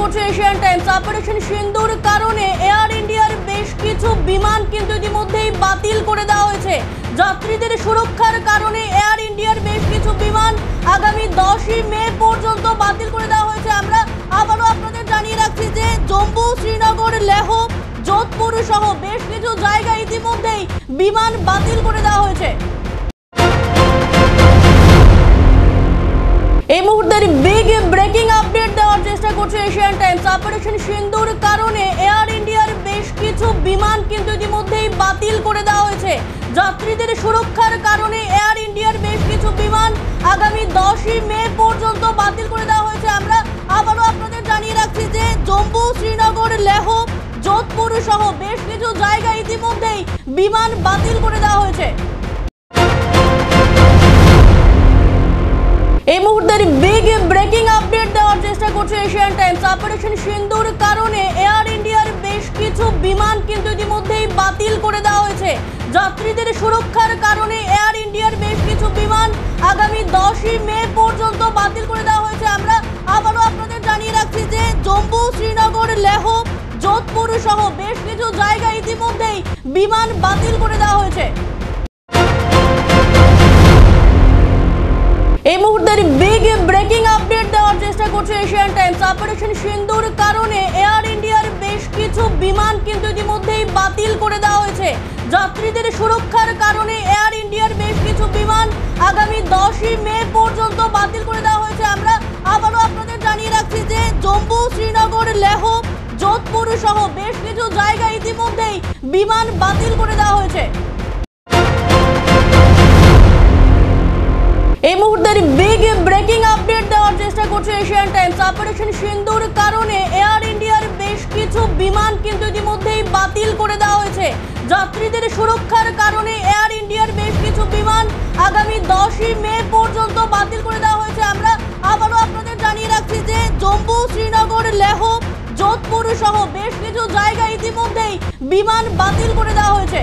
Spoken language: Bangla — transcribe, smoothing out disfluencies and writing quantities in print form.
করছে এশিয়ান টাইমস। অপারেশন সিন্দুর কারণে এয়ার ইন্ডিয়ার বেশ কিছু বিমান কিন্তু ইতিমধ্যেই বাতিল করে দেওয়া হয়েছে। যাত্রীদের সুরক্ষার কারণে এয়ার ইন্ডিয়ার বেশ কিছু বিমান আগামী 10ই মে পর্যন্ত বাতিল করে দেওয়া হয়েছে। আমরা আবারও আপনাদের জানিয়ে রাখছি যে জম্মু, শ্রীনগর, লেহ, যোধপুর সহ বেশ কিছু জায়গায় ইতিমধ্যেই বিমান বাতিল করে দেওয়া হয়েছে। এই মুহূর্তের বিগ ব্রেকিং আপডেট দেওয়ার চেষ্টা করছে এশিয়ান টাইমস। অপারেশন সিন্দুর কারণে এয়ার ইন্ডিয়ার বেশ কিছু বিমান কিন্তু ইতিমধ্যেই বাতিল করে দেওয়া হয়েছে। যাত্রীদের সুরক্ষার কারণে এয়ার ইন্ডিয়ার বেশ কিছু বিমান আগামী 10ই মে পর্যন্ত বাতিল করে দেওয়া হয়েছে। আমরা আবারও আপনাদের জানিয়ে রাখছি যে জম্মু, শ্রীনগর, লেহ, যোধপুর সহ বেশ কিছু জায়গায় ইতিমধ্যেই বিমান বাতিল করে দেওয়া হয়েছে। এই মুহূর্তের বিগ ব্রেকিং আপডেট দেওয়ার চেষ্টা করছে এশিয়ান টাইমস। অপারেশন সিন্দুর কারণে এয়ার ইন্ডিয়ার বেশ কিছু বিমান কিন্তু ইতিমধ্যেই বাতিল করে দেওয়া হয়েছে। যাত্রীদের সুরক্ষার কারণে এয়ার ইন্ডিয়ার বেশ কিছু বিমান আগামী 10ই মে পর্যন্ত বাতিল করে দেওয়া হয়েছে। আমরা আবারও আপনাদের জানিয়ে রাখছি যে জম্মু, শ্রীনগর, লেহ, যোধপুর সহ বেশ কিছু জায়গায় ইতিমধ্যেই বিমান বাতিল করে দেওয়া হয়েছে। এই মুহূর্তের বিগ ব্রেকিং আপডেট দেওয়ার চেষ্টা করছে এশিয়ান টাইমস। অপারেশন সিন্দুর কারণে এয়ার ইন্ডিয়ার বেশ কিছু বিমান কিন্তু ইতিমধ্যেই বাতিল করে দেওয়া হয়েছে। যাত্রীদের সুরক্ষার কারণে এয়ার ইন্ডিয়ার বেশ কিছু বিমান আগামী 10ই মে পর্যন্ত বাতিল করে দেওয়া হয়েছে। আমরা আবারও আপনাদের জানিয়ে রাখছি যে জম্মু, শ্রীনগর, লেহ, যোধপুর সহ বেশ কিছু জায়গায় ইতিমধ্যেই বিমান বাতিল করে দেওয়া হয়েছে। এই মুহূর্তের বিগ ব্রেকিং আপডেট দেওয়ার চেষ্টা করছে এশিয়ান টাইমস। অপারেশন সিন্দুর কারণে এয়ার ইন্ডিয়ার বেশ কিছু বিমান কিন্তু ইতিমধ্যেই বাতিল করে দেওয়া হয়েছে। যাত্রীদের সুরক্ষার কারণে এয়ার ইন্ডিয়ার বেশ কিছু বিমান আগামী 10ই মে পর্যন্ত বাতিল করে দেওয়া হয়েছে। আমরা আবারও আপনাদের জানিয়ে রাখছি যে জম্মু, শ্রীনগর, লেহ, যোধপুর সহ বেশ কিছু জায়গায় ইতিমধ্যেই বিমান বাতিল করে দেওয়া হয়েছে।